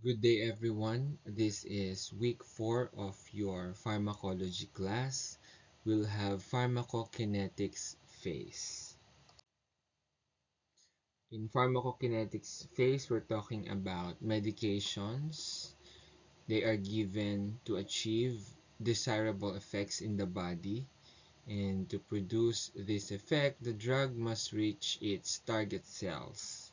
Good day, everyone. This is week 4 of your pharmacology class. We'll have pharmacokinetics phase. In pharmacokinetics phase, we're talking about medications. They are given to achieve desirable effects in the body. And to produce this effect, the drug must reach its target cells.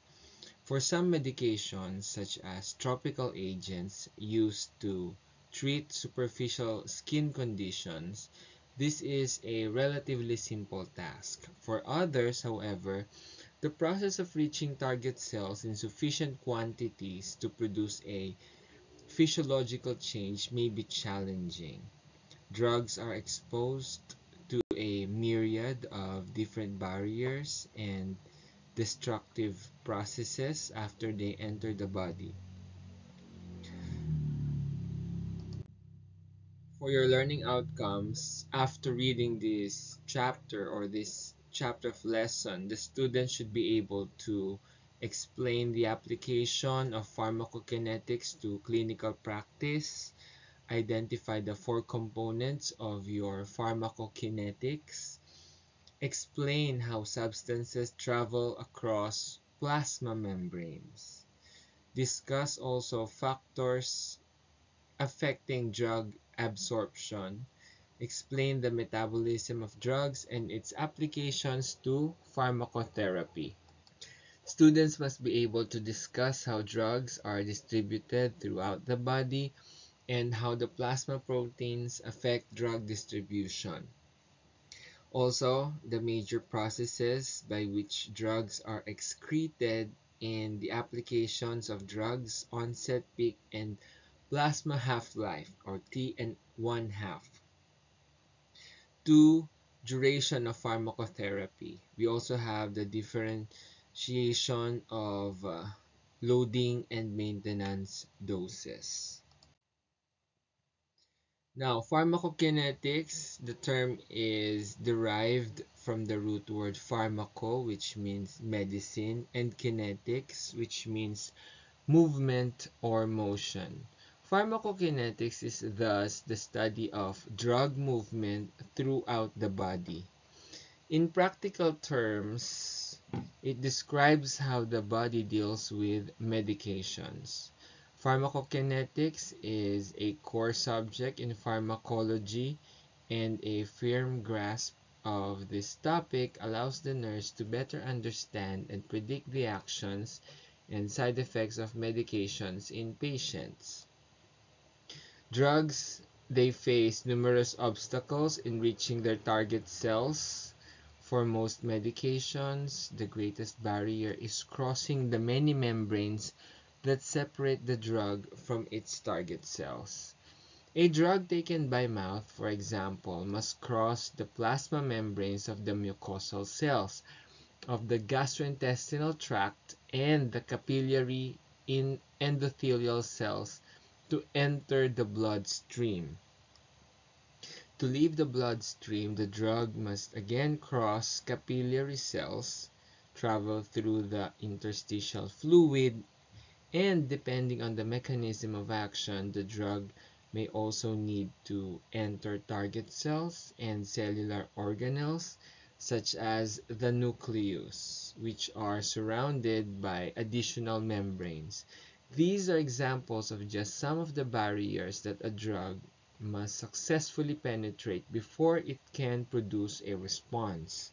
For some medications, such as topical agents used to treat superficial skin conditions, this is a relatively simple task. For others, however, the process of reaching target cells in sufficient quantities to produce a physiological change may be challenging. Drugs are exposed to a myriad of different barriers and destructive processes after they enter the body. For your learning outcomes, after reading this chapter or this chapter of lesson, the student should be able to explain the application of pharmacokinetics to clinical practice, identify the four components of your pharmacokinetics, explain how substances travel across plasma membranes, discuss also factors affecting drug absorption, explain the metabolism of drugs and its applications to pharmacotherapy. Students must be able to discuss how drugs are distributed throughout the body and how the plasma proteins affect drug distribution. Also, the major processes by which drugs are excreted and the applications of drugs onset, peak, and plasma half-life or T and 1/2. 2. Duration of pharmacotherapy. We also have the differentiation of loading and maintenance doses. Now, pharmacokinetics, the term is derived from the root word pharmaco, which means medicine, and kinetics, which means movement or motion. Pharmacokinetics is thus the study of drug movement throughout the body. In practical terms, it describes how the body deals with medications. Pharmacokinetics is a core subject in pharmacology, and a firm grasp of this topic allows the nurse to better understand and predict the actions and side effects of medications in patients. Drugs, they face numerous obstacles in reaching their target cells. For most medications, the greatest barrier is crossing the many membranes that separate the drug from its target cells. A drug taken by mouth, for example, must cross the plasma membranes of the mucosal cells of the gastrointestinal tract and the capillary in endothelial cells to enter the bloodstream. To leave the bloodstream, the drug must again cross capillary cells, travel through the interstitial fluid, and depending on the mechanism of action, the drug may also need to enter target cells and cellular organelles, such as the nucleus, which are surrounded by additional membranes. These are examples of just some of the barriers that a drug must successfully penetrate before it can produce a response.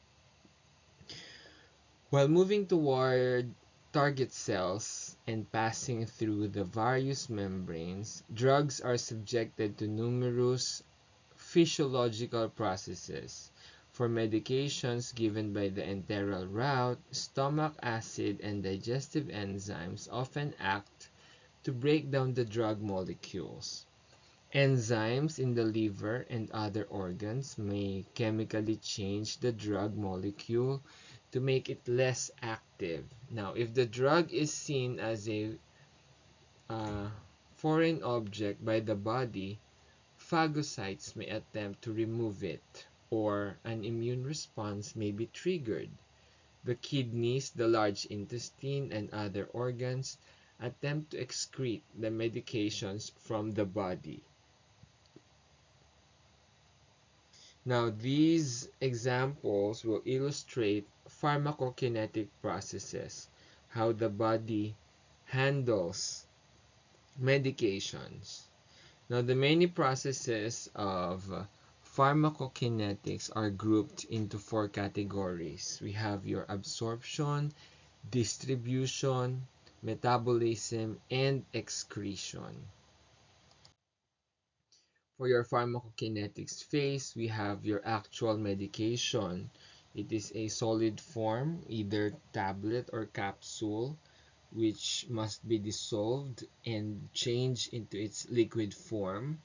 While moving toward target cells and passing through the various membranes, drugs are subjected to numerous physiological processes. For medications given by the enteral route, stomach acid and digestive enzymes often act to break down the drug molecules. Enzymes in the liver and other organs may chemically change the drug molecule to make it less active. Now, if the drug is seen as a uh, foreign object by the body, phagocytes may attempt to remove it, or an immune response may be triggered. The kidneys, the large intestine, and other organs attempt to excrete the medications from the body. Now, these examples will illustrate pharmacokinetic processes, how the body handles medications. Now, the many processes of pharmacokinetics are grouped into four categories. We have your absorption, distribution, metabolism, and excretion. For your pharmacokinetics phase, we have your actual medication. It is a solid form, either tablet or capsule, which must be dissolved and changed into its liquid form.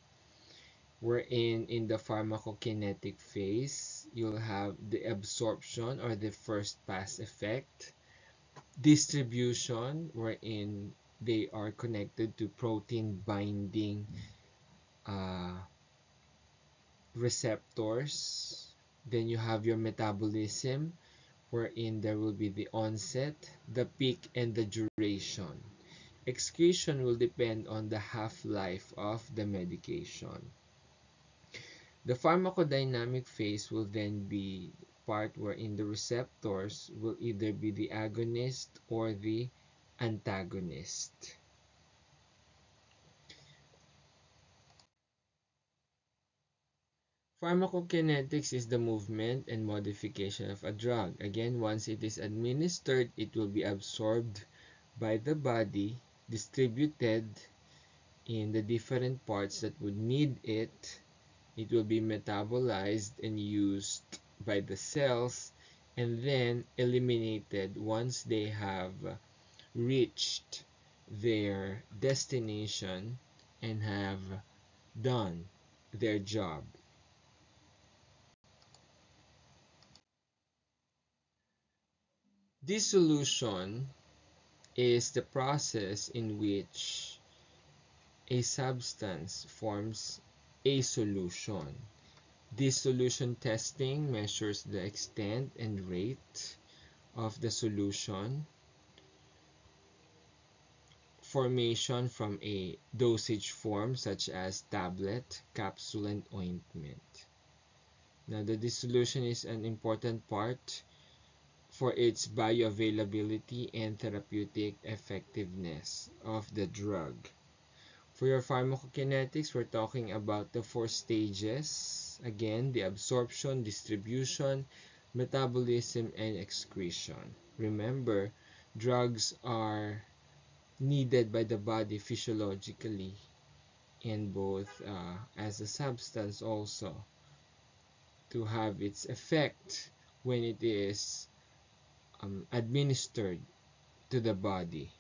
Wherein in the pharmacokinetic phase, you'll have the absorption or the first pass effect, distribution, wherein they are connected to protein binding receptors. Then you have your metabolism, wherein there will be the onset, the peak, and the duration. Excretion will depend on the half-life of the medication. The pharmacodynamic phase will then be part wherein the receptors will either be the agonist or the antagonist. Pharmacokinetics is the movement and modification of a drug. Again, once it is administered, it will be absorbed by the body, distributed in the different parts that would need it. It will be metabolized and used by the cells, and then eliminated once they have reached their destination and have done their job. Dissolution is the process in which a substance forms a solution. Dissolution testing measures the extent and rate of the solution formation from a dosage form such as tablet, capsule, and ointment. Now, the dissolution is an important part for its bioavailability and therapeutic effectiveness of the drug. For your pharmacokinetics, we're talking about the four stages. Again, the absorption, distribution, metabolism, and excretion. Remember, drugs are needed by the body physiologically and both as a substance also to have its effect when it is administered to the body.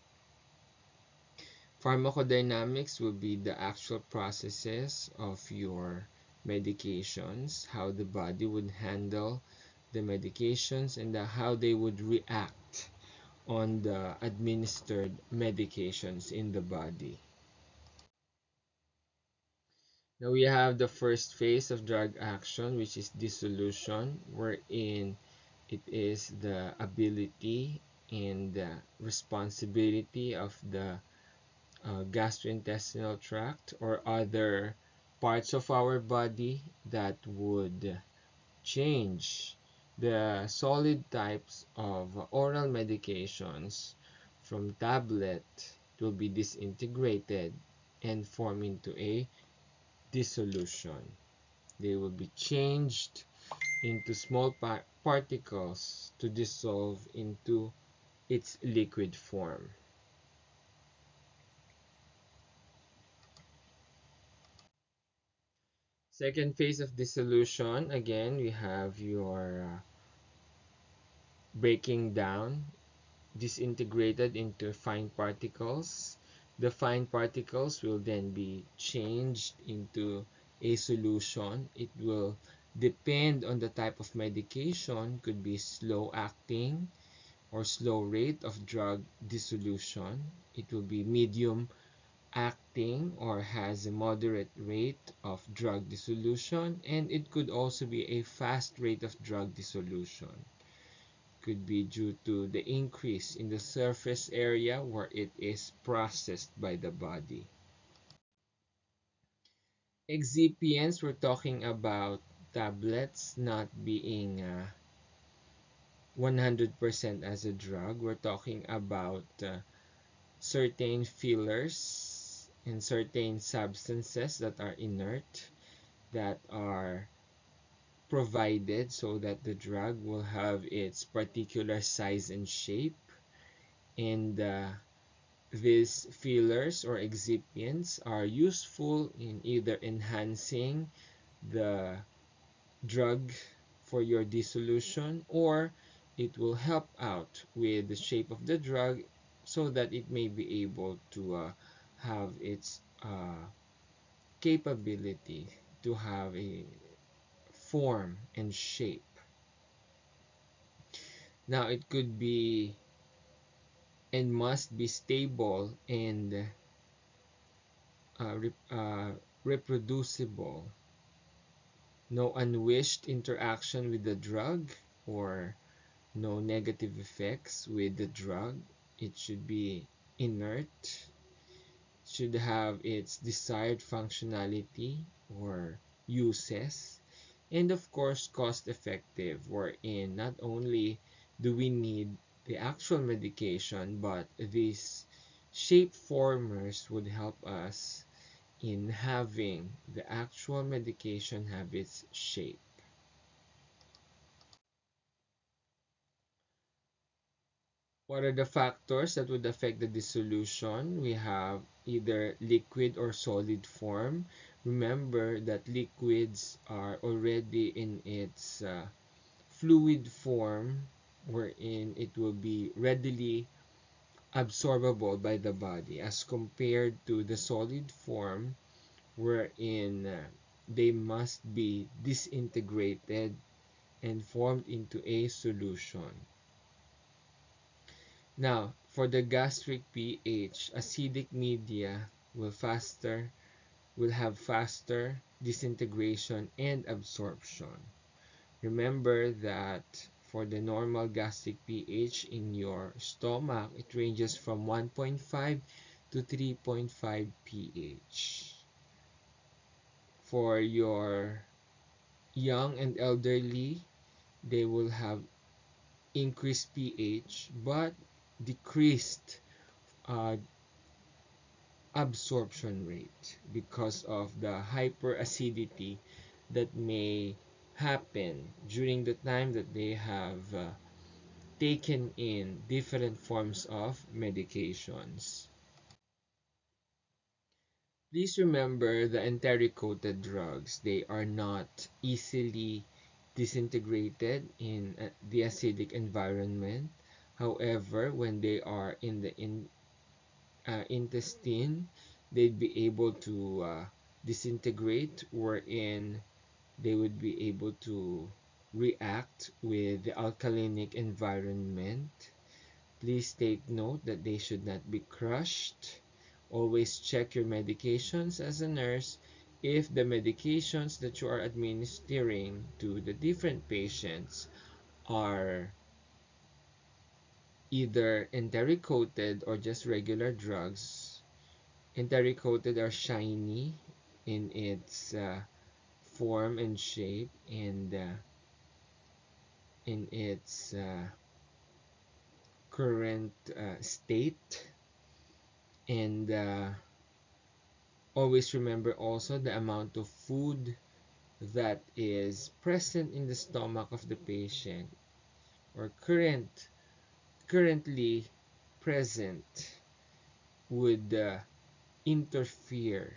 Pharmacodynamics will be the actual processes of your medications, how the body would handle the medications, and how they would react on the administered medications in the body. Now we have the first phase of drug action, which is dissolution, wherein it is the ability and the responsibility of the gastrointestinal tract or other parts of our body that would change the solid types of oral medications from tablet will be disintegrated and form into a dissolution. They will be changed into small particles to dissolve into its liquid form. Second phase of dissolution, again, we have your breaking down, disintegrated into fine particles. The fine particles will then be changed into a solution. It will depend on the type of medication, could be slow acting or slow rate of drug dissolution. It will be medium acting or has a moderate rate of drug dissolution, and it could also be a fast rate of drug dissolution. could be due to the increase in the surface area where it is processed by the body. Excipients, we're talking about tablets not being 100% as a drug. We're talking about certain fillers and certain substances that are inert that are provided so that the drug will have its particular size and shape. And these fillers or excipients are useful in either enhancing the drug for your dissolution, or it will help out with the shape of the drug so that it may be able to have its capability to have a form and shape. Now, it could be and must be stable and reproducible. No unwished interaction with the drug or no negative effects with the drug. It should be inert, should have its desired functionality or uses, and of course cost effective, wherein not only do we need the actual medication, but these shape formers would help us in having the actual medication have its shape. What are the factors that would affect the dissolution? We have either liquid or solid form. Remember that liquids are already in its fluid form, wherein it will be readily absorbable by the body, as compared to the solid form, wherein they must be disintegrated and formed into a solution. Now, for the gastric pH, acidic media will have faster disintegration and absorption. Remember that for the normal gastric pH in your stomach, it ranges from 1.5 to 3.5 pH. For your young and elderly, they will have increased pH but decreased absorption rate because of the hyperacidity that may happen during the time that they have taken in different forms of medications. Please remember the enteric-coated drugs. They are not easily disintegrated in the acidic environment. However, when they are in the intestine, they'd be able to disintegrate, wherein they would be able to react with the alkalinic environment. Please take note that they should not be crushed. Always check your medications as a nurse if the medications that you are administering to the different patients are either enteric coated or just regular drugs. Enteric coated are shiny in its form and shape, and in its current state. And always remember also the amount of food that is present in the stomach of the patient or currently present would interfere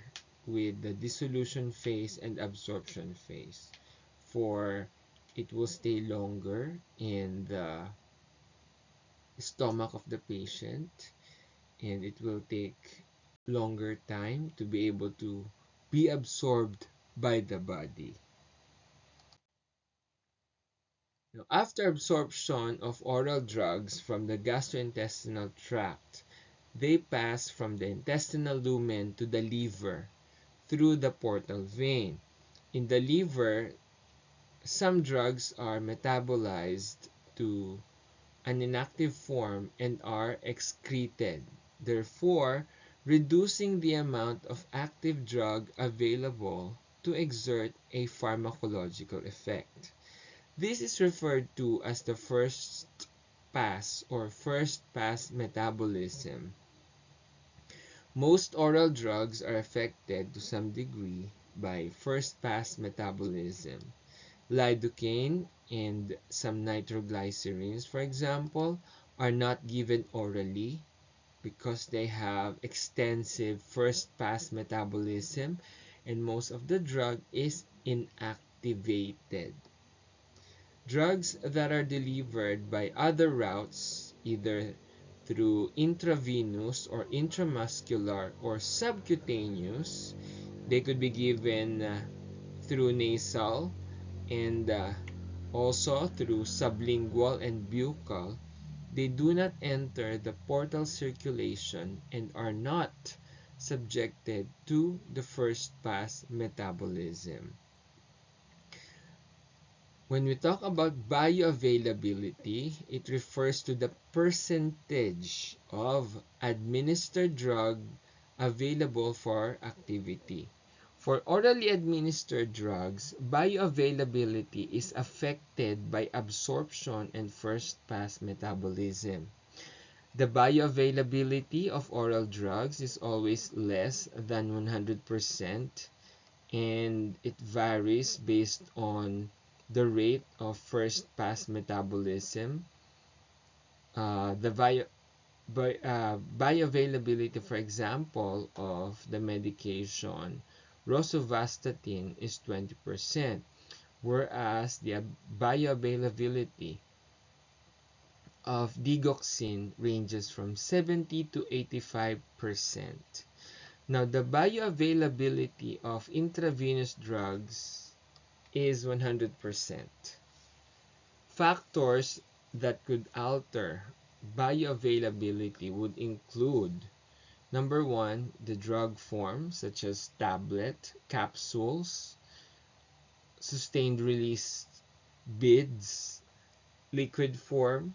with the dissolution phase and absorption phase, for it will stay longer in the stomach of the patient, and it will take longer time to be able to be absorbed by the body. Now, after absorption of oral drugs from the gastrointestinal tract, they pass from the intestinal lumen to the liver through the portal vein. In the liver, some drugs are metabolized to an inactive form and are excreted, therefore reducing the amount of active drug available to exert a pharmacological effect. This is referred to as the first pass or first pass metabolism. Most oral drugs are affected to some degree by first pass metabolism. Lidocaine and some nitroglycerins, for example, are not given orally because they have extensive first pass metabolism and most of the drug is inactivated. Drugs that are delivered by other routes, either through intravenous or intramuscular or subcutaneous, they could be given through nasal and also through sublingual and buccal. They do not enter the portal circulation and are not subjected to the first pass metabolism. When we talk about bioavailability, it refers to the percentage of administered drug available for activity. For orally administered drugs, bioavailability is affected by absorption and first-pass metabolism. The bioavailability of oral drugs is always less than 100%, and it varies based on the rate of first-pass metabolism. The bioavailability, for example, of the medication rosuvastatin is 20%, whereas the bioavailability of digoxin ranges from 70 to 85%. Now, the bioavailability of intravenous drugs is 100%. Factors that could alter bioavailability would include: number one, the drug form, such as tablet, capsules, sustained release beads, liquid form,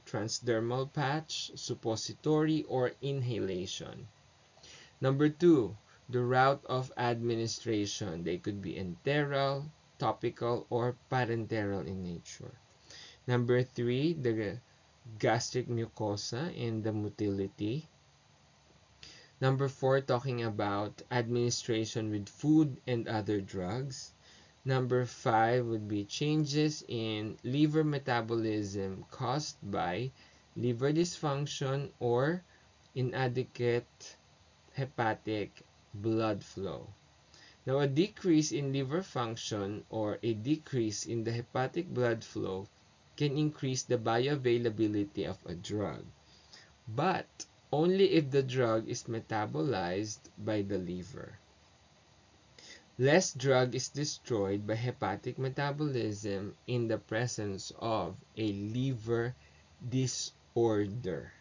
transdermal patch, suppository, or inhalation. Number two, the route of administration. They could be enteral, topical, or parenteral in nature. Number three, the gastric mucosa and the motility. Number four, talking about administration with food and other drugs. Number five would be changes in liver metabolism caused by liver dysfunction or inadequate hepatic blood flow. Now, a decrease in liver function or a decrease in the hepatic blood flow can increase the bioavailability of a drug, but only if the drug is metabolized by the liver. Less drug is destroyed by hepatic metabolism in the presence of a liver disorder.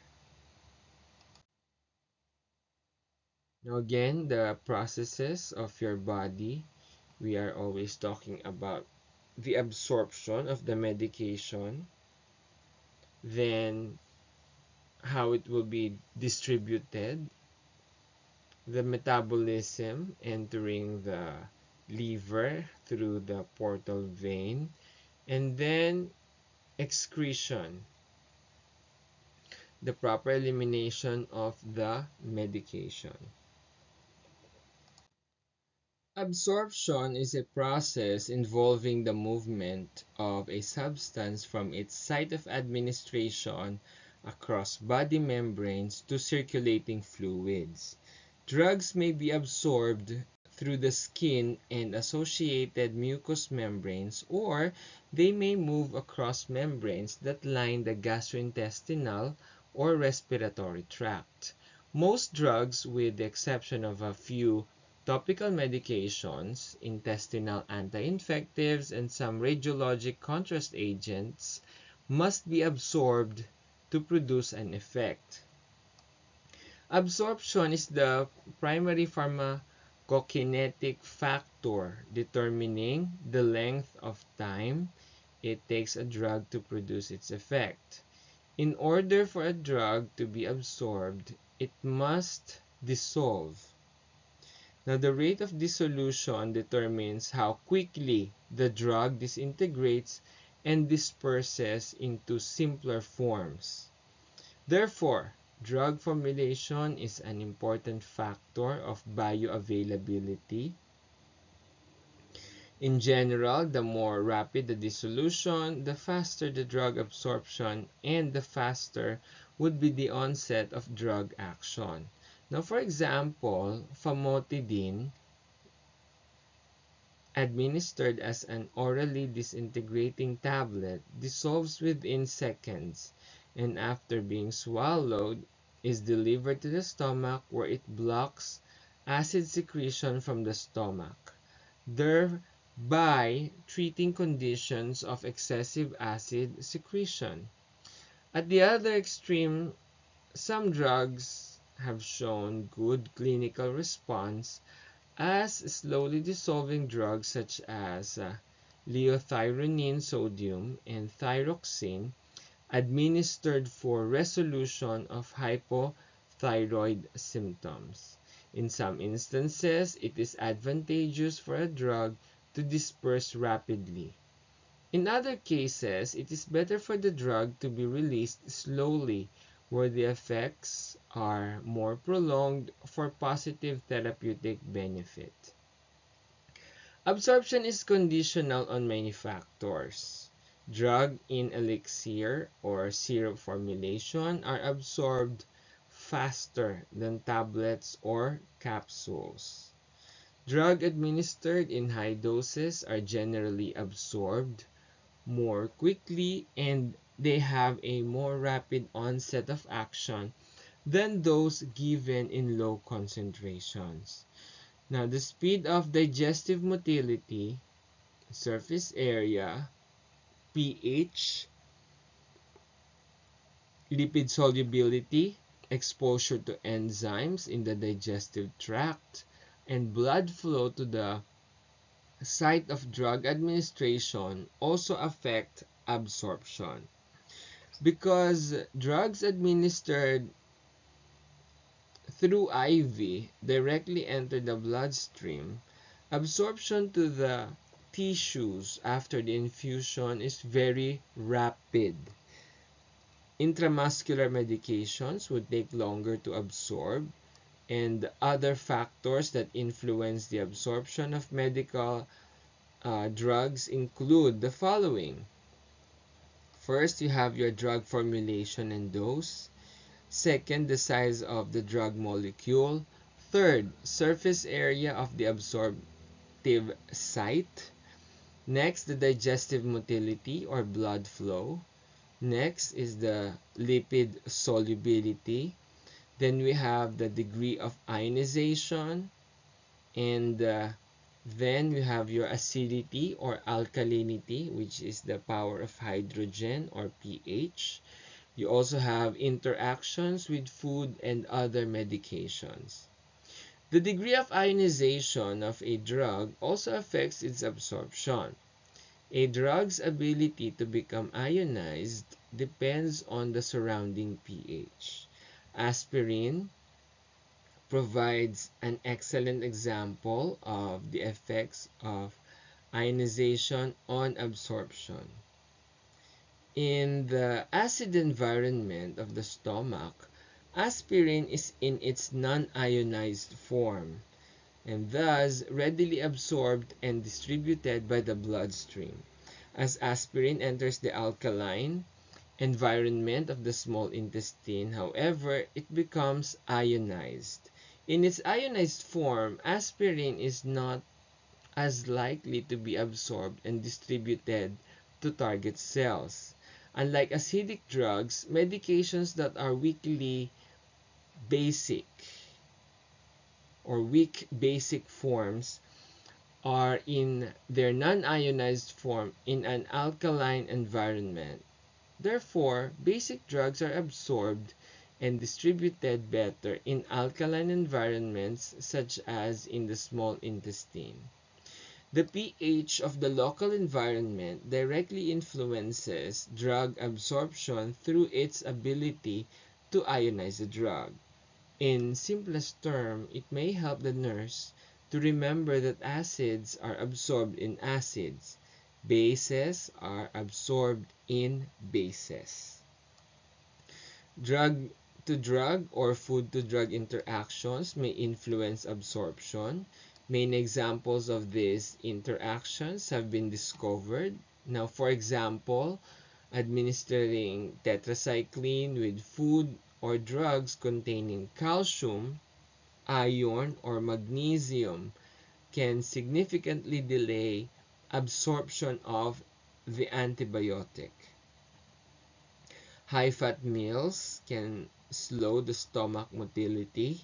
Now again, the processes of your body, we are always talking about the absorption of the medication, then how it will be distributed, the metabolism entering the liver through the portal vein, and then excretion, the proper elimination of the medication. Absorption is a process involving the movement of a substance from its site of administration across body membranes to circulating fluids. Drugs may be absorbed through the skin and associated mucous membranes, or they may move across membranes that line the gastrointestinal or respiratory tract. Most drugs, with the exception of a few topical medications, intestinal anti-infectives, and some radiologic contrast agents, must be absorbed to produce an effect. Absorption is the primary pharmacokinetic factor determining the length of time it takes a drug to produce its effect. In order for a drug to be absorbed, it must dissolve. Now, the rate of dissolution determines how quickly the drug disintegrates and disperses into simpler forms. Therefore, drug formulation is an important factor of bioavailability. In general, the more rapid the dissolution, the faster the drug absorption, and the faster would be the onset of drug action. Now, for example, famotidine, administered as an orally disintegrating tablet, dissolves within seconds, and after being swallowed, is delivered to the stomach where it blocks acid secretion from the stomach, thereby treating conditions of excessive acid secretion. At the other extreme, some drugs have shown good clinical response as slowly dissolving drugs such as liothyronine sodium and thyroxine, administered for resolution of hypothyroid symptoms. In some instances, it is advantageous for a drug to disperse rapidly. In other cases, it is better for the drug to be released slowly where the effects are more prolonged for positive therapeutic benefit. Absorption is conditional on many factors. Drug in elixir or syrup formulation are absorbed faster than tablets or capsules. Drug administered in high doses are generally absorbed more quickly and they have a more rapid onset of action than those given in low concentrations. Now, the speed of digestive motility, surface area, pH, lipid solubility, exposure to enzymes in the digestive tract, and blood flow to the site of drug administration also affect absorption. Because drugs administered through IV directly enter the bloodstream, absorption to the tissues after the infusion is very rapid. Intramuscular medications would take longer to absorb, and other factors that influence the absorption of medical drugs include the following. First, you have your drug formulation and dose. Second, the size of the drug molecule. Third, surface area of the absorptive site. Next, the digestive motility or blood flow. Next is the lipid solubility. Then we have the degree of ionization. And then we have your acidity or alkalinity, which is the power of hydrogen or pH. You also have interactions with food and other medications. The degree of ionization of a drug also affects its absorption. A drug's ability to become ionized depends on the surrounding pH. Aspirin provides an excellent example of the effects of ionization on absorption. In the acid environment of the stomach, aspirin is in its non-ionized form and thus readily absorbed and distributed by the bloodstream. As aspirin enters the alkaline environment of the small intestine, however, it becomes ionized. In its ionized form, aspirin is not as likely to be absorbed and distributed to target cells. Unlike acidic drugs, medications that are weakly basic or weak basic forms are in their non-ionized form in an alkaline environment. Therefore, basic drugs are absorbed and distributed better in alkaline environments such as in the small intestine. The pH of the local environment directly influences drug absorption through its ability to ionize the drug. In simplest term, it may help the nurse to remember that acids are absorbed in acids, bases are absorbed in bases. Drug to drug or food to drug interactions may influence absorption. Main examples of these interactions have been discovered. Now, for example, administering tetracycline with food or drugs containing calcium, iron, or magnesium can significantly delay absorption of the antibiotic. High-fat meals can slow the stomach motility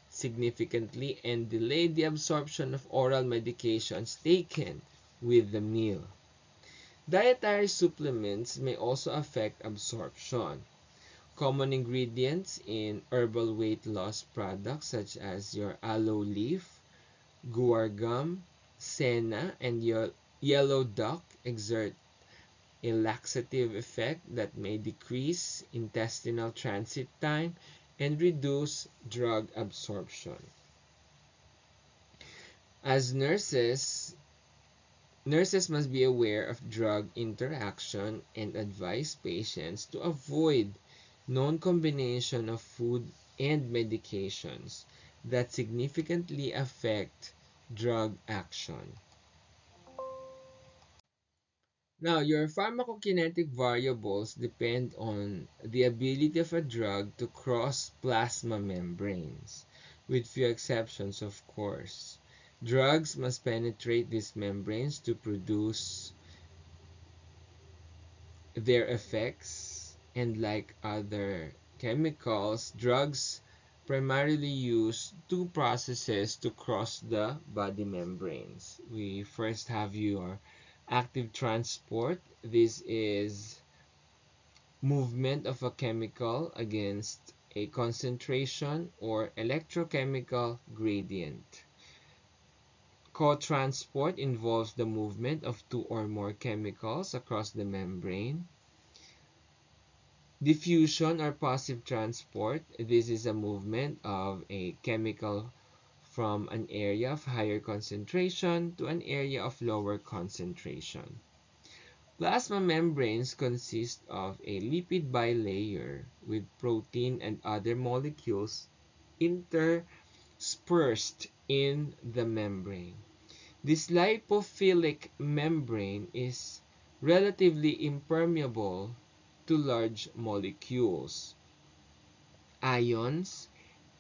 significantly and delay the absorption of oral medications taken with the meal. Dietary supplements may also affect absorption. Common ingredients in herbal weight loss products such as your aloe leaf, guar gum, senna, and yellow duck exert a laxative effect that may decrease intestinal transit time and reduce drug absorption. As nurses must be aware of drug interaction and advise patients to avoid known combination of food and medications that significantly affect drug action. Now, your pharmacokinetic variables depend on the ability of a drug to cross plasma membranes, with few exceptions, of course. Drugs must penetrate these membranes to produce their effects, and like other chemicals, drugs primarily use two processes to cross the body membranes. We first have your active transport. This is movement of a chemical against a concentration or electrochemical gradient. Co-transport involves the movement of two or more chemicals across the membrane. Diffusion or passive transport. This is a movement of a chemical from an area of higher concentration to an area of lower concentration. Plasma membranes consist of a lipid bilayer with protein and other molecules interspersed in the membrane. This lipophilic membrane is relatively impermeable to large molecules, ions,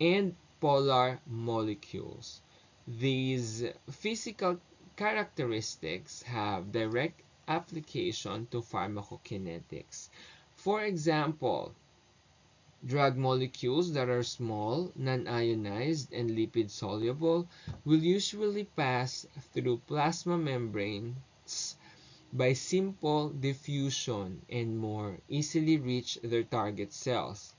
and polar molecules. These physical characteristics have direct application to pharmacokinetics. For example, drug molecules that are small, non-ionized, and lipid-soluble will usually pass through plasma membranes by simple diffusion and more easily reach their target cells.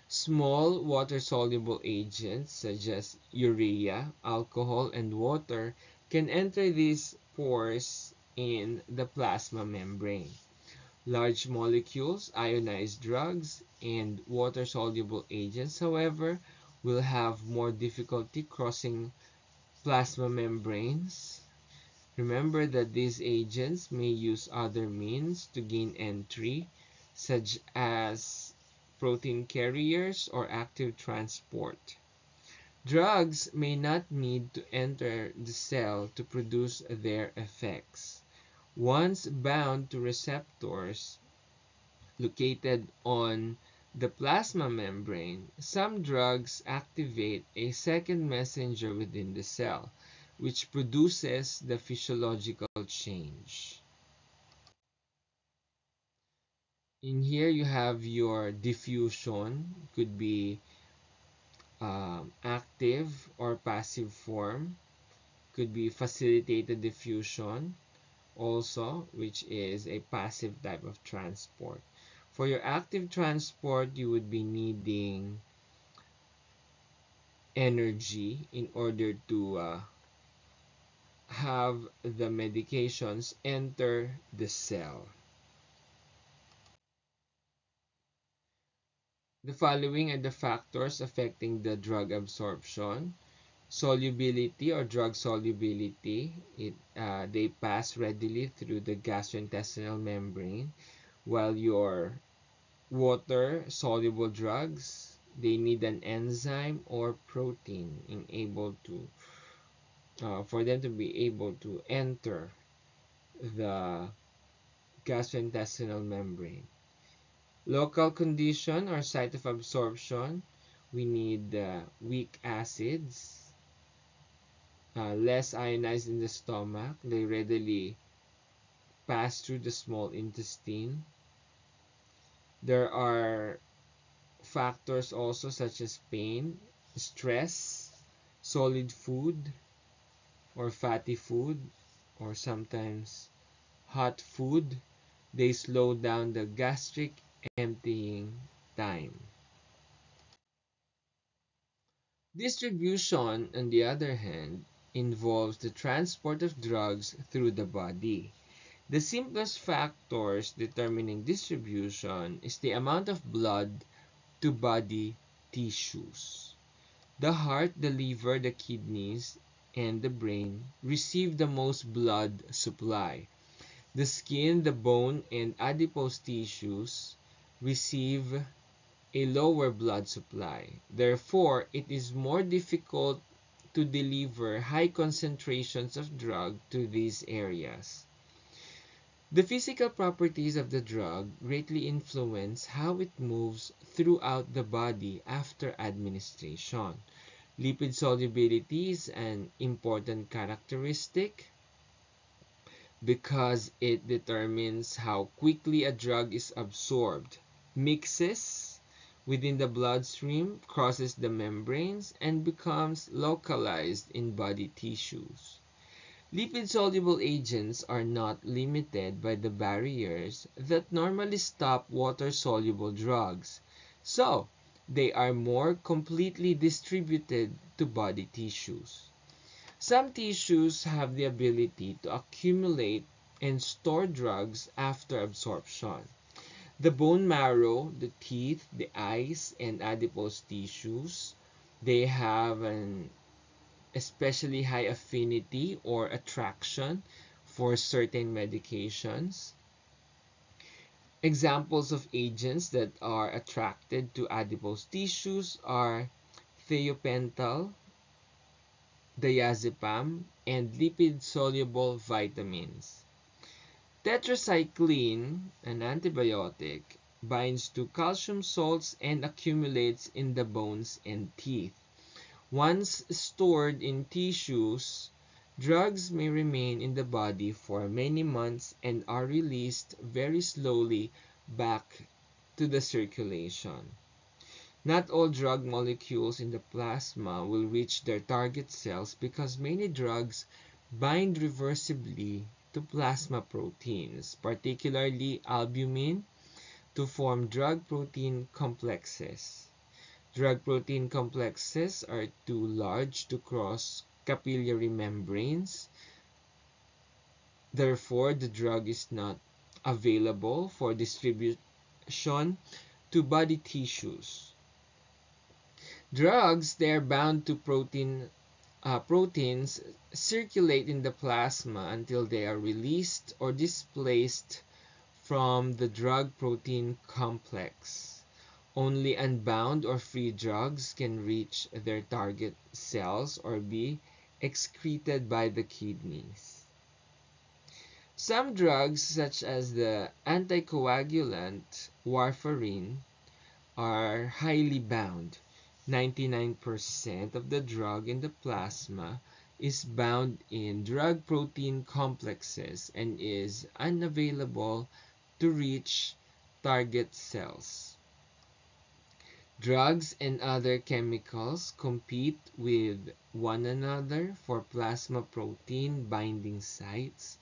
Small water-soluble agents such as urea, alcohol, and water can enter these pores in the plasma membrane. Large molecules, ionized drugs, and water-soluble agents, however, will have more difficulty crossing plasma membranes. Remember that these agents may use other means to gain entry, such as protein carriers or active transport. Drugs may not need to enter the cell to produce their effects. Once bound to receptors located on the plasma membrane, some drugs activate a second messenger within the cell, which produces the physiological change. In here, you have your diffusion, could be active or passive form, could be facilitated diffusion also, which is a passive type of transport. For your active transport, you would be needing energy in order to have the medications enter the cell. The following are the factors affecting the drug absorption. Solubility or drug solubility. They pass readily through the gastrointestinal membrane, while your water soluble drugs, they need an enzyme or protein in able to for them to be able to enter the gastrointestinal membrane. Local condition or site of absorption, we need weak acids, less ionized in the stomach. They readily pass through the small intestine. There are factors also such as pain, stress, solid food or fatty food, or sometimes hot food. They slow down the gastric emptying time. Distribution, on the other hand, involves the transport of drugs through the body. The simplest factors determining distribution is the amount of blood to body tissues. The heart, the liver, the kidneys, and the brain receive the most blood supply. The skin, the bone, and adipose tissues receive a lower blood supply. Therefore, it is more difficult to deliver high concentrations of drug to these areas. The physical properties of the drug greatly influence how it moves throughout the body after administration. Lipid solubility is an important characteristic because it determines how quickly a drug is absorbed, mixes within the bloodstream, crosses the membranes, and becomes localized in body tissues. Lipid-soluble agents are not limited by the barriers that normally stop water-soluble drugs, so they are more completely distributed to body tissues. Some tissues have the ability to accumulate and store drugs after absorption. The bone marrow, the teeth, the eyes, and adipose tissues, they have an especially high affinity or attraction for certain medications. Examples of agents that are attracted to adipose tissues are thiopental, diazepam, and lipid-soluble vitamins. Tetracycline, an antibiotic, binds to calcium salts and accumulates in the bones and teeth. Once stored in tissues, drugs may remain in the body for many months and are released very slowly back to the circulation. Not all drug molecules in the plasma will reach their target cells because many drugs bind reversibly to plasma proteins, particularly albumin, to form drug-protein complexes. Drug-protein complexes are too large to cross capillary membranes. Therefore, the drug is not available for distribution to body tissues. Drugs, they are bound to proteins circulate in the plasma until they are released or displaced from the drug-protein complex. Only unbound or free drugs can reach their target cells or be excreted by the kidneys. Some drugs, such as the anticoagulant warfarin, are highly bound. 99% of the drug in the plasma is bound in drug-protein complexes and is unavailable to reach target cells. Drugs and other chemicals compete with one another for plasma protein binding sites,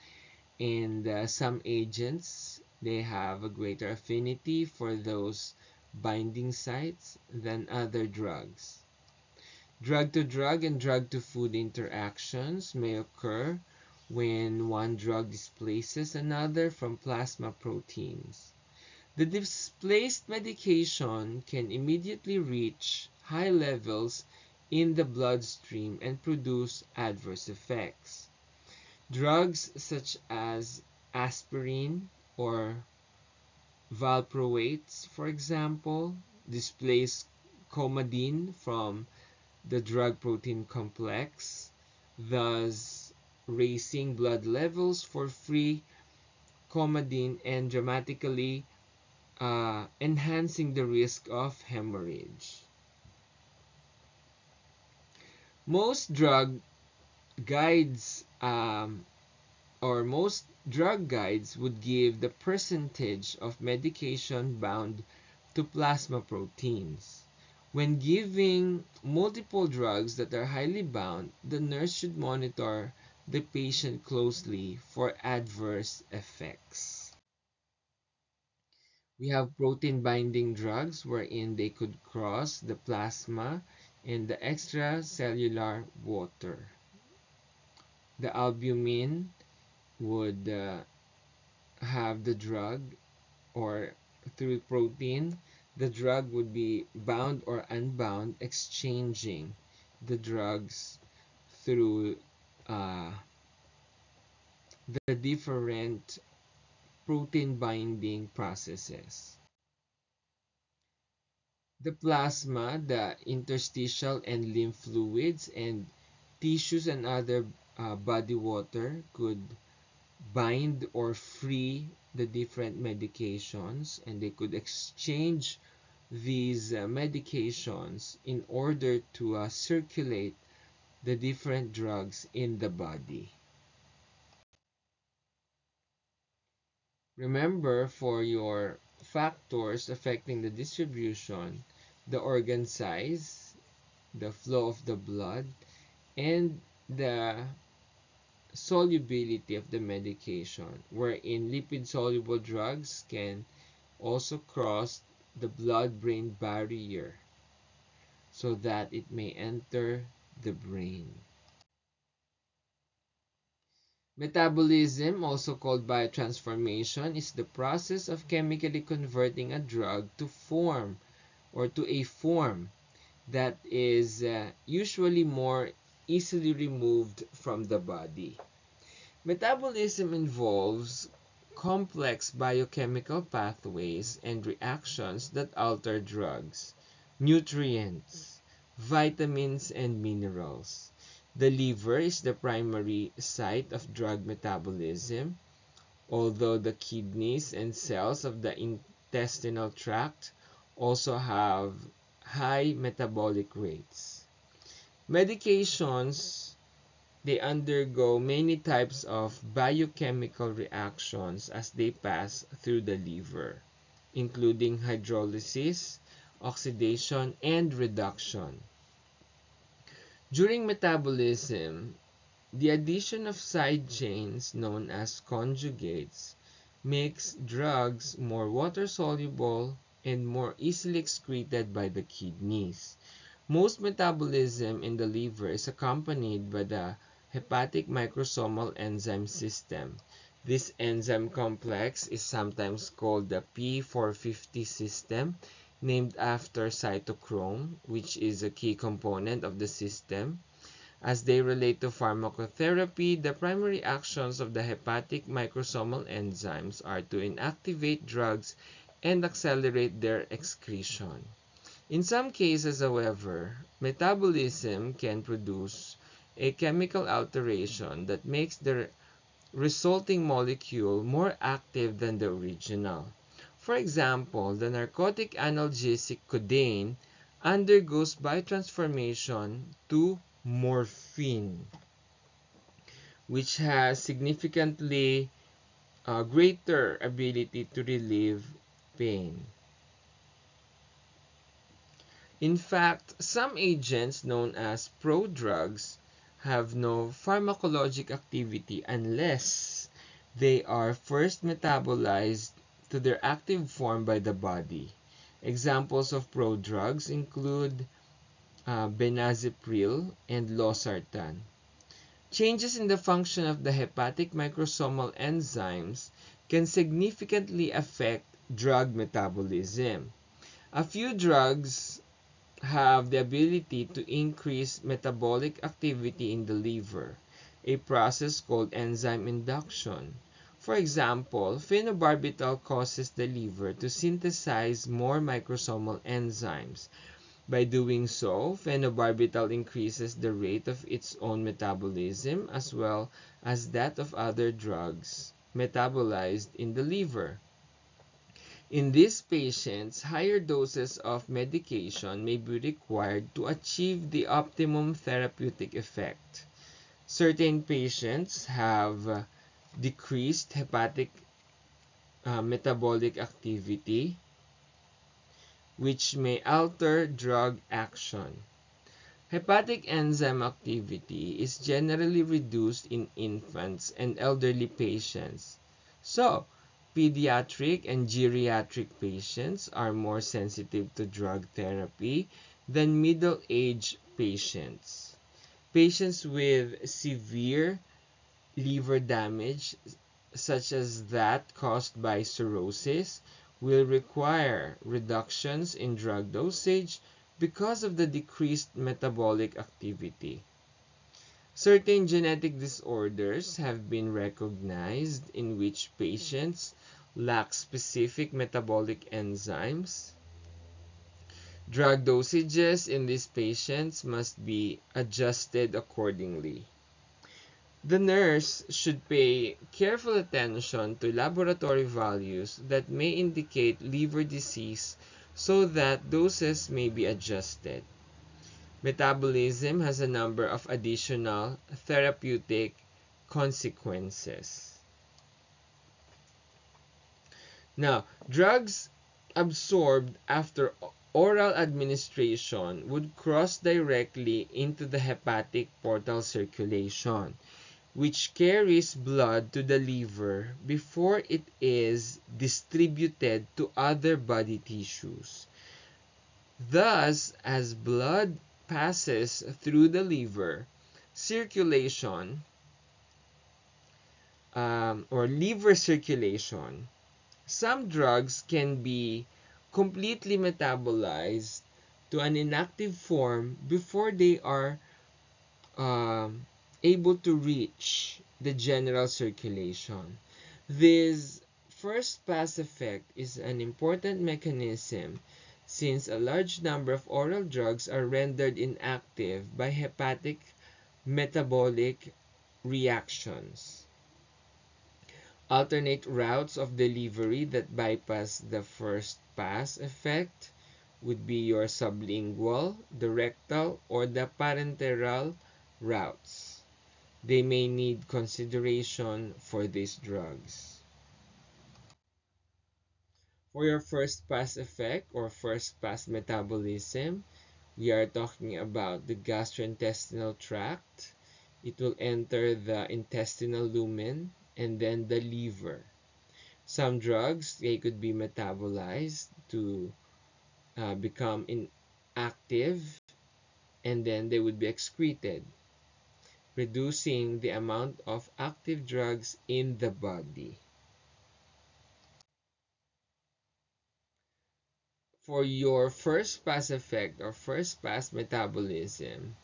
and some agents, they have a greater affinity for those binding sites than other drugs. Drug-to-drug and drug-to-food interactions may occur when one drug displaces another from plasma proteins. The displaced medication can immediately reach high levels in the bloodstream and produce adverse effects. Drugs such as aspirin or valproates, for example, displace coumadin from the drug protein complex, thus raising blood levels for free coumadin and dramatically enhancing the risk of hemorrhage. Most drug guides most drug guides would give the percentage of medication bound to plasma proteins. When giving multiple drugs that are highly bound, the nurse should monitor the patient closely for adverse effects. We have protein binding drugs wherein they could cross the plasma and the extracellular water. The albumin would have the drug, or through protein, the drug would be bound or unbound, exchanging the drugs through the different protein binding processes. The plasma, the interstitial and lymph fluids, and tissues and other body water could bind or free the different medications, and they could exchange these medications in order to circulate the different drugs in the body. Remember, for your factors affecting the distribution, the organ size, the flow of the blood, and the solubility of the medication, wherein lipid-soluble drugs can also cross the blood-brain barrier so that it may enter the brain. Metabolism, also called biotransformation, is the process of chemically converting a drug to form or to a form that is usually more easily removed from the body. Metabolism involves complex biochemical pathways and reactions that alter drugs, nutrients, vitamins, and minerals. The liver is the primary site of drug metabolism, although the kidneys and cells of the intestinal tract also have high metabolic rates. Medications, they undergo many types of biochemical reactions as they pass through the liver, including hydrolysis, oxidation, and reduction. During metabolism, the addition of side chains known as conjugates makes drugs more water-soluble and more easily excreted by the kidneys. Most metabolism in the liver is accompanied by the hepatic microsomal enzyme system. This enzyme complex is sometimes called the P450 system, named after cytochrome, which is a key component of the system. As they relate to pharmacotherapy, the primary actions of the hepatic microsomal enzymes are to inactivate drugs and accelerate their excretion. In some cases, however, metabolism can produce a chemical alteration that makes the resulting molecule more active than the original. For example, the narcotic analgesic codeine undergoes biotransformation to morphine, which has significantly greater ability to relieve pain. In fact, some agents known as prodrugs have no pharmacologic activity unless they are first metabolized to their active form by the body. Examples of prodrugs include benazepril and losartan. Changes in the function of the hepatic microsomal enzymes can significantly affect drug metabolism. A few drugs have the ability to increase metabolic activity in the liver, a process called enzyme induction. For example, phenobarbital causes the liver to synthesize more microsomal enzymes. By doing so, phenobarbital increases the rate of its own metabolism as well as that of other drugs metabolized in the liver. In these patients, higher doses of medication may be required to achieve the optimum therapeutic effect. Certain patients have decreased hepatic metabolic activity, which may alter drug action. Hepatic enzyme activity is generally reduced in infants and elderly patients. So, pediatric and geriatric patients are more sensitive to drug therapy than middle-aged patients. Patients with severe liver damage, such as that caused by cirrhosis, will require reductions in drug dosage because of the decreased metabolic activity. Certain genetic disorders have been recognized in which patients lack specific metabolic enzymes. Drug dosages in these patients must be adjusted accordingly. The nurse should pay careful attention to laboratory values that may indicate liver disease so that doses may be adjusted. Metabolism has a number of additional therapeutic consequences. Now, drugs absorbed after oral administration would cross directly into the hepatic portal circulation, which carries blood to the liver before it is distributed to other body tissues. Thus, as blood passes through the liver, circulation or liver circulation, some drugs can be completely metabolized to an inactive form before they are able to reach the general circulation. This first pass effect is an important mechanism since a large number of oral drugs are rendered inactive by hepatic metabolic reactions. Alternate routes of delivery that bypass the first pass effect would be your sublingual, the rectal, or the parenteral routes. They may need consideration for these drugs. For your first pass effect or first pass metabolism, we are talking about the gastrointestinal tract. It will enter the intestinal lumen and then the liver. Some drugs, they could be metabolized to become inactive and then they would be excreted, reducing the amount of active drugs in the body. For your first pass effect or first pass metabolism,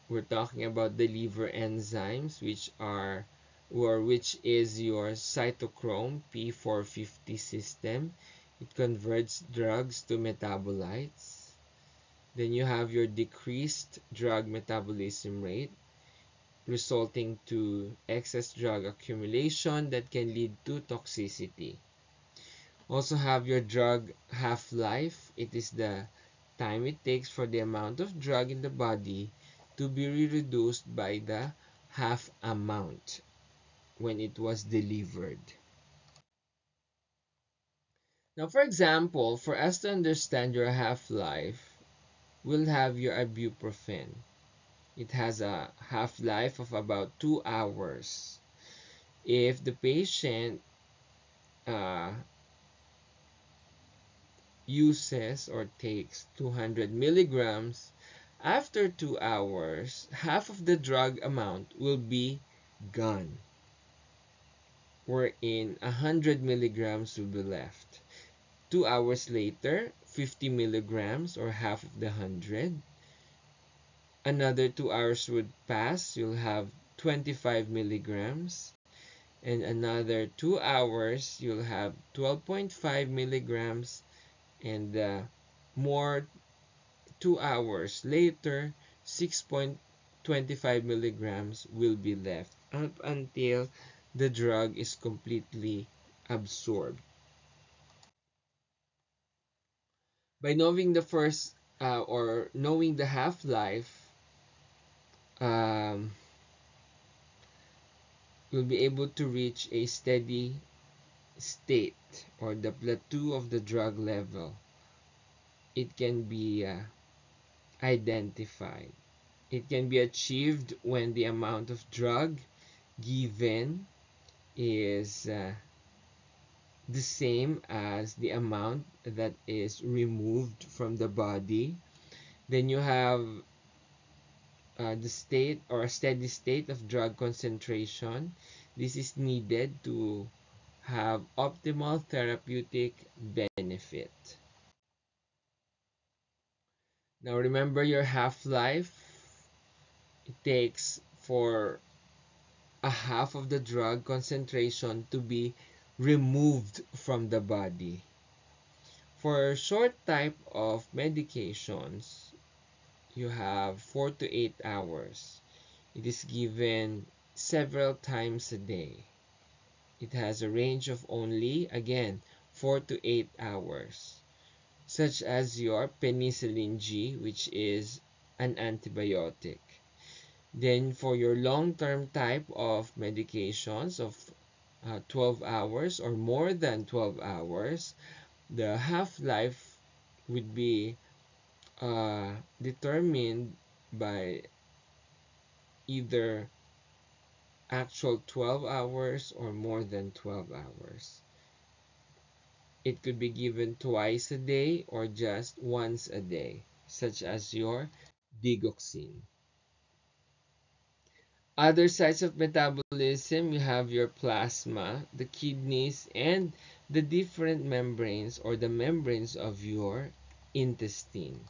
we're talking about the liver enzymes which is your cytochrome P450 system. It converts drugs to metabolites. Then you have your decreased drug metabolism rate resulting to excess drug accumulation that can lead to toxicity. Also have your drug half-life. It is the time it takes for the amount of drug in the body to be reduced by the half amount when it was delivered. Now, for example, for us to understand your half-life, we'll have your ibuprofen. It has a half-life of about 2 hours. If the patient uses or takes 200 milligrams After 2 hours, half of the drug amount will be gone, wherein 100 milligrams will be left. 2 hours later, 50 milligrams or half of the 100. Another 2 hours would pass, you'll have 25 milligrams. And another 2 hours, you'll have 12.5 milligrams. And more 2 hours later, 6.25 milligrams will be left up until the drug is completely absorbed. By knowing the first or knowing the half-life, um, we'll be able to reach a steady state or the plateau of the drug level. It can be identified. It can be achieved when the amount of drug given is the same as the amount that is removed from the body. Then you have the state or a steady state of drug concentration. This is needed to have optimal therapeutic benefit. Now remember your half-life. It takes for a half of the drug concentration to be removed from the body. For short type of medications, you have 4 to 8 hours. It is given several times a day. It has a range of only, again, 4 to 8 hours, such as your penicillin G, which is an antibiotic. Then for your long-term type of medications of 12 hours or more than 12 hours, the half-life would be determined by either actual 12 hours or more than 12 hours. It could be given twice a day or just once a day, such as your digoxin. Other sites of metabolism, you have your plasma, the kidneys, and the different membranes or the membranes of your intestine.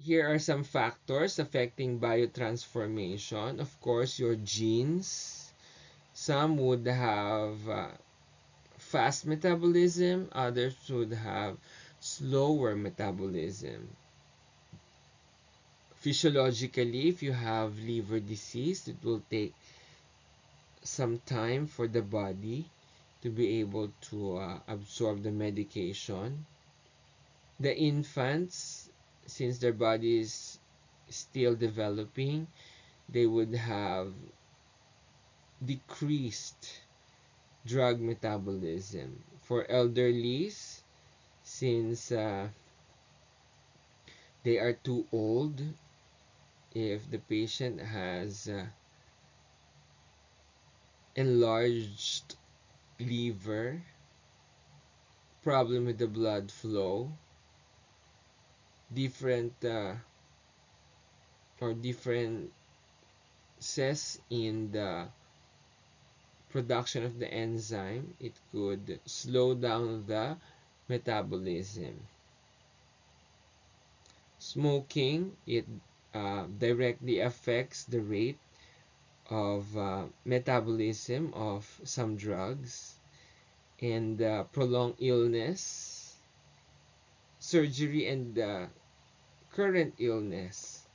Here are some factors affecting biotransformation. Of course, your genes. Some would have fast metabolism, others would have slower metabolism. Physiologically, if you have liver disease, it will take some time for the body to be able to absorb the medication. The infants, since their body is still developing, they would have decreased drug metabolism. For elderlies, since they are too old, if the patient has enlarged liver, problem with the blood flow, different or differences in the production of the enzyme, it could slow down the metabolism. Smoking, it directly affects the rate of metabolism of some drugs, and prolonged illness, surgery, and current illness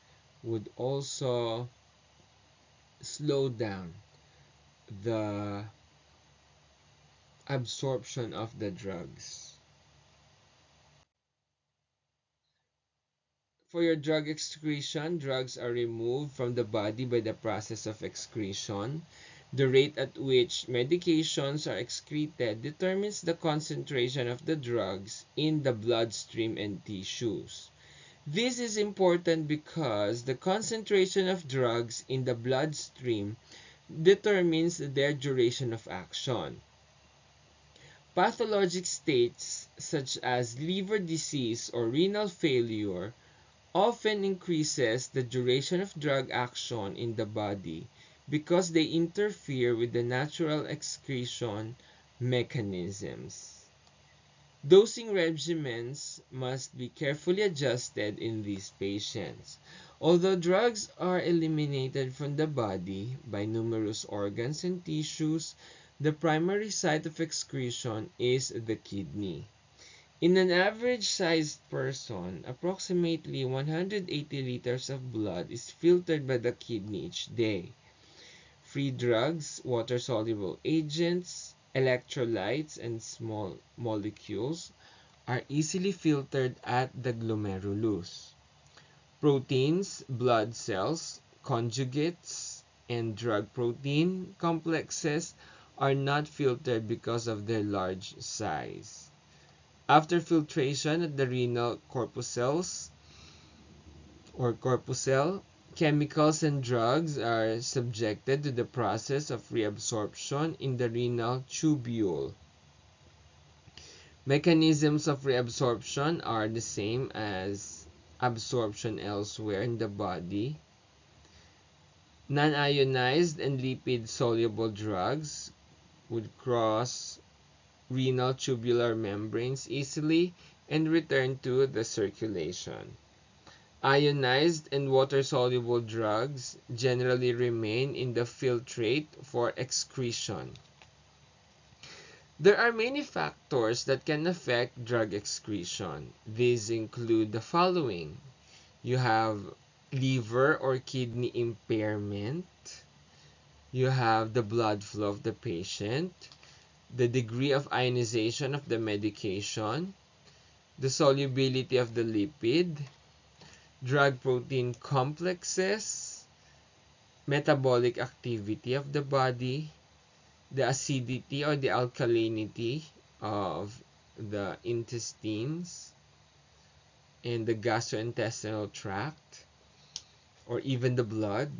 would also slow down the absorption of the drugs. For your drug excretion, drugs are removed from the body by the process of excretion. The rate at which medications are excreted determines the concentration of the drugs in the bloodstream and tissues. This is important because the concentration of drugs in the bloodstream determines their duration of action. Pathologic states such as liver disease or renal failure often increases the duration of drug action in the body because they interfere with the natural excretion mechanisms. Dosing regimens must be carefully adjusted in these patients. Although drugs are eliminated from the body by numerous organs and tissues, the primary site of excretion is the kidney. In an average-sized person, approximately 180 liters of blood is filtered by the kidney each day. Free drugs, water-soluble agents, electrolytes, and small molecules are easily filtered at the glomerulus. Proteins, blood cells, conjugates, and drug protein complexes are not filtered because of their large size. After filtration at the renal corpuscles or corpuscle, chemicals and drugs are subjected to the process of reabsorption in the renal tubule. Mechanisms of reabsorption are the same as absorption elsewhere in the body. Non-ionized and lipid-soluble drugs would cross renal tubular membranes easily and return to the circulation. Ionized and water-soluble drugs generally remain in the filtrate for excretion. There are many factors that can affect drug excretion. These include the following. You have liver or kidney impairment. You have the blood flow of the patient, the degree of ionization of the medication, the solubility of the lipid, drug protein complexes, metabolic activity of the body, the acidity or the alkalinity of the intestines and the gastrointestinal tract, or even the blood,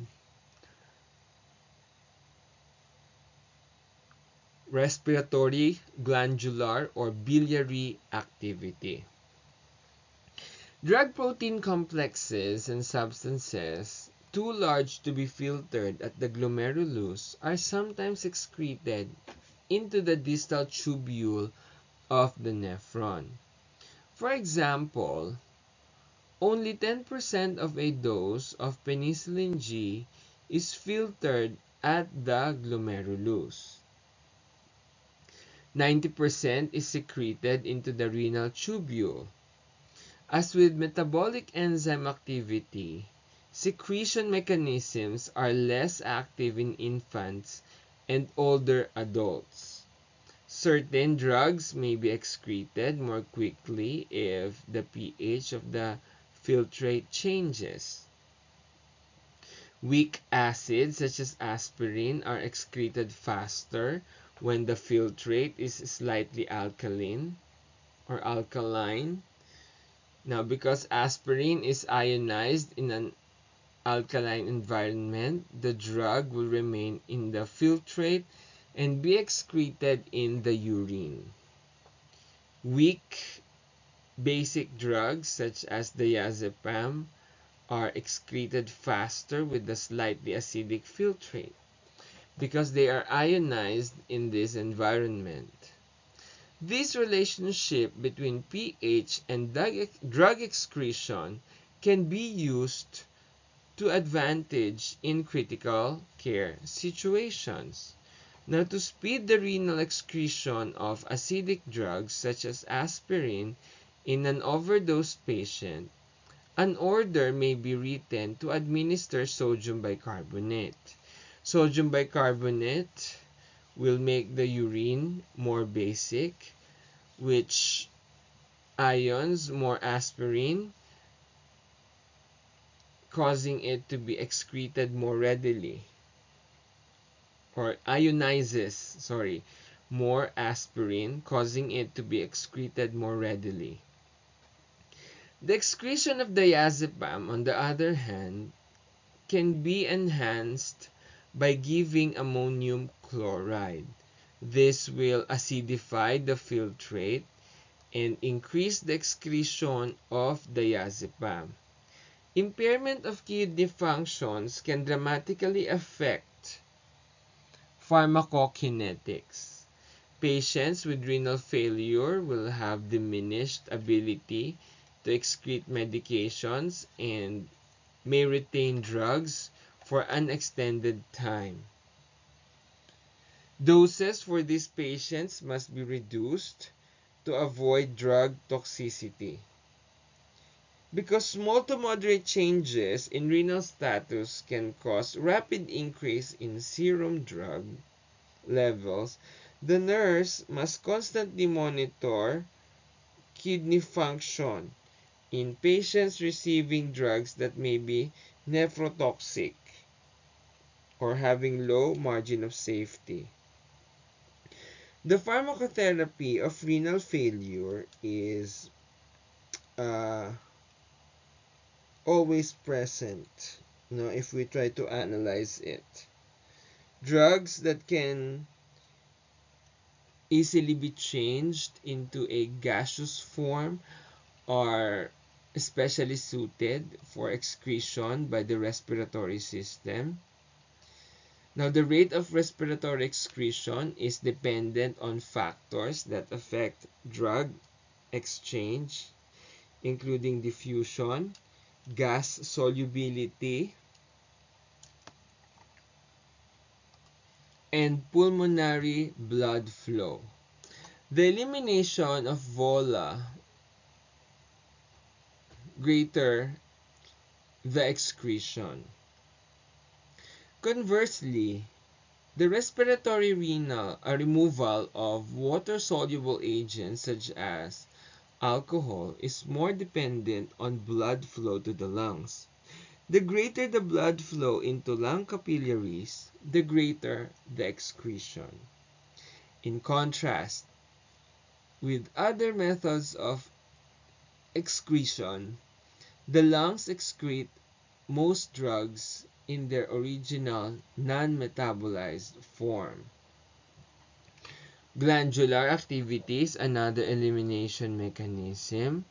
respiratory, glandular, or biliary activity. Drug protein complexes and substances too large to be filtered at the glomerulus are sometimes excreted into the distal tubule of the nephron. For example, only 10% of a dose of penicillin G is filtered at the glomerulus. 90% is secreted into the renal tubule. As with metabolic enzyme activity, secretion mechanisms are less active in infants and older adults. Certain drugs may be excreted more quickly if the pH of the filtrate changes. Weak acids such as aspirin are excreted faster when the filtrate is slightly alkaline or alkaline. Now, because aspirin is ionized in an alkaline environment, the drug will remain in the filtrate and be excreted in the urine. Weak basic drugs such as diazepam are excreted faster with the slightly acidic filtrate because they are ionized in this environment. This relationship between pH and drug excretion can be used to advantage in critical care situations. Now, to speed the renal excretion of acidic drugs such as aspirin in an overdose patient, an order may be written to administer sodium bicarbonate. Sodium bicarbonate will make the urine more basic, which ions more aspirin, causing it to be excreted more readily, or ionizes, more aspirin, causing it to be excreted more readily. The excretion of diazepam, on the other hand, can be enhanced by giving ammonium chloride. This will acidify the filtrate and increase the excretion of diazepam. Impairment of kidney functions can dramatically affect pharmacokinetics. Patients with renal failure will have diminished ability to excrete medications and may retain drugs for an extended time. Doses for these patients must be reduced to avoid drug toxicity. Because small to moderate changes in renal status can cause rapid increase in serum drug levels, the nurse must constantly monitor kidney function in patients receiving drugs that may be nephrotoxic or having low margin of safety. The pharmacotherapy of renal failure is always present, if we try to analyze it. Drugs that can easily be changed into a gaseous form are especially suited for excretion by the respiratory system. Now, the rate of respiratory excretion is dependent on factors that affect drug exchange, including diffusion, gas solubility, and pulmonary blood flow. The elimination of VOLA greater the excretion. Conversely, the respiratory renal removal of water-soluble agents such as alcohol is more dependent on blood flow to the lungs. The greater the blood flow into lung capillaries, the greater the excretion. In contrast, with other methods of excretion, the lungs excrete most drugs in their original non-metabolized form. Glandular activity is another elimination mechanism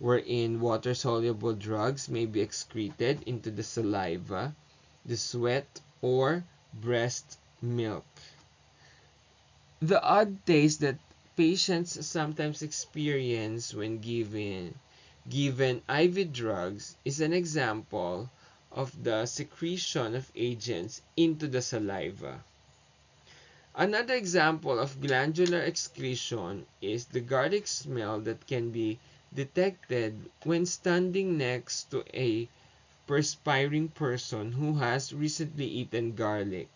wherein water-soluble drugs may be excreted into the saliva, the sweat, or breast milk. The odd taste that patients sometimes experience when given IV drugs is an example of the secretion of agents into the saliva. Another example of glandular excretion is the garlic smell that can be detected when standing next to a perspiring person who has recently eaten garlic.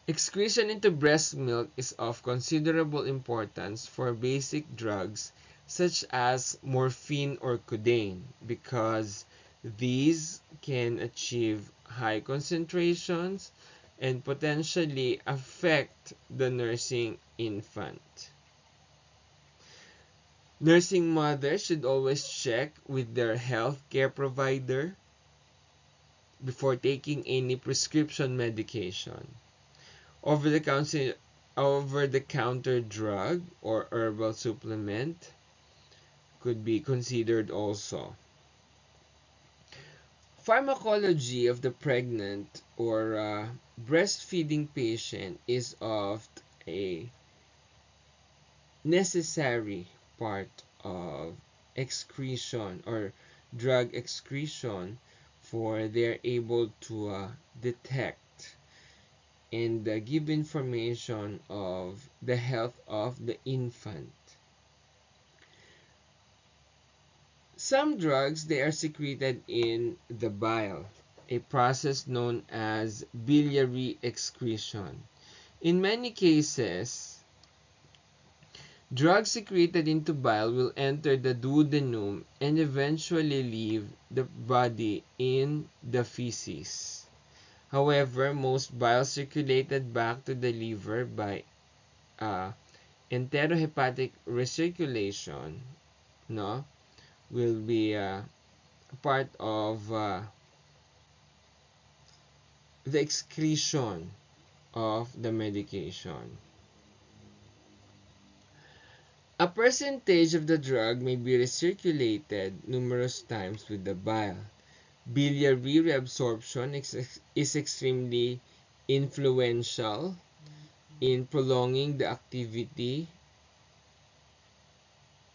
Excretion into breast milk is of considerable importance for basic drugs such as morphine or codeine because these can achieve high concentrations and potentially affect the nursing infant. Nursing mothers should always check with their health care provider before taking any prescription medication. Over-the-counter drug or herbal supplement could be considered also. Pharmacology of the pregnant or breastfeeding patient is of a necessary part of excretion or drug excretion for they're able to detect and give information of the health of the infant. Some drugs, they are secreted in the bile, a process known as biliary excretion. In many cases, drugs secreted into bile will enter the duodenum and eventually leave the body in the feces. However, most bile circulated back to the liver by enterohepatic recirculation, will be part of the excretion of the medication. A percentage of the drug may be recirculated numerous times with the bile. Biliary reabsorption is extremely influential in prolonging the activity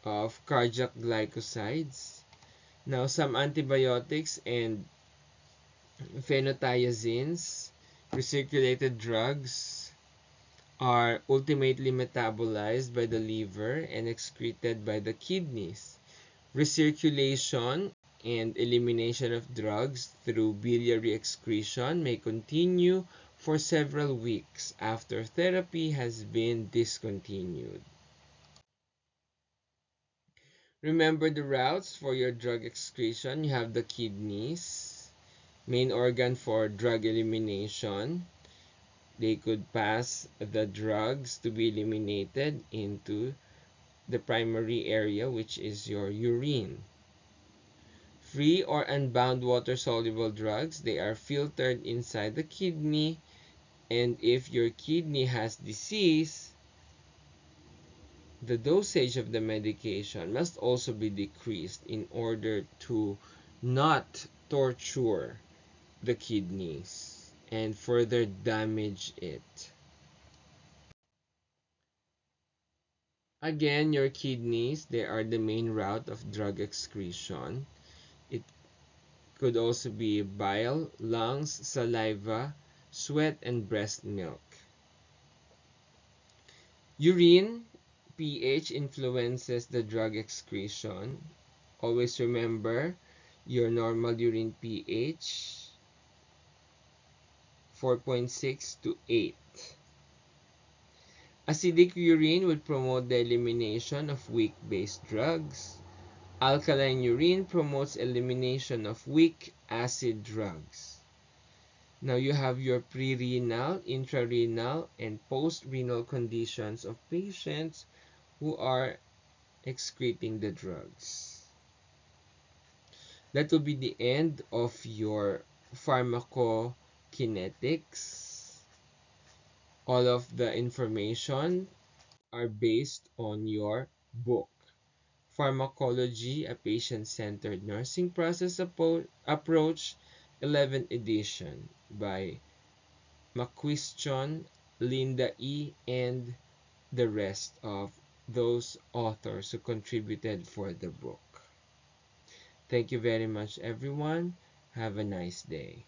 of cardiac glycosides. Now, some antibiotics and phenothiazines, recirculated drugs, are ultimately metabolized by the liver and excreted by the kidneys. Recirculation and elimination of drugs through biliary excretion may continue for several weeks after therapy has been discontinued. Remember the routes for your drug excretion. You have the kidneys, main organ for drug elimination. They could pass the drugs to be eliminated into the primary area, which is your urine. Free or unbound water-soluble drugs, they are filtered inside the kidney, and if your kidney has disease, the dosage of the medication must also be decreased in order to not torture the kidneys and further damage it. Again, your kidneys, they are the main route of drug excretion. It could also be bile, lungs, saliva, sweat, and breast milk. Urine pH influences the drug excretion. Always remember your normal urine pH 4.6 to 8. Acidic urine would promote the elimination of weak base drugs. Alkaline urine promotes elimination of weak acid drugs. Now you have your pre-renal, intrarenal, and post-renal conditions of patients who are excreting the drugs. That will be the end of your pharmacokinetics. All of the information are based on your book, Pharmacology, a Patient-Centered Nursing Process Approach, 11th edition by McQuistion, Linda E., and the rest of those authors who contributed for the book. Thank you very much, everyone. Have a nice day.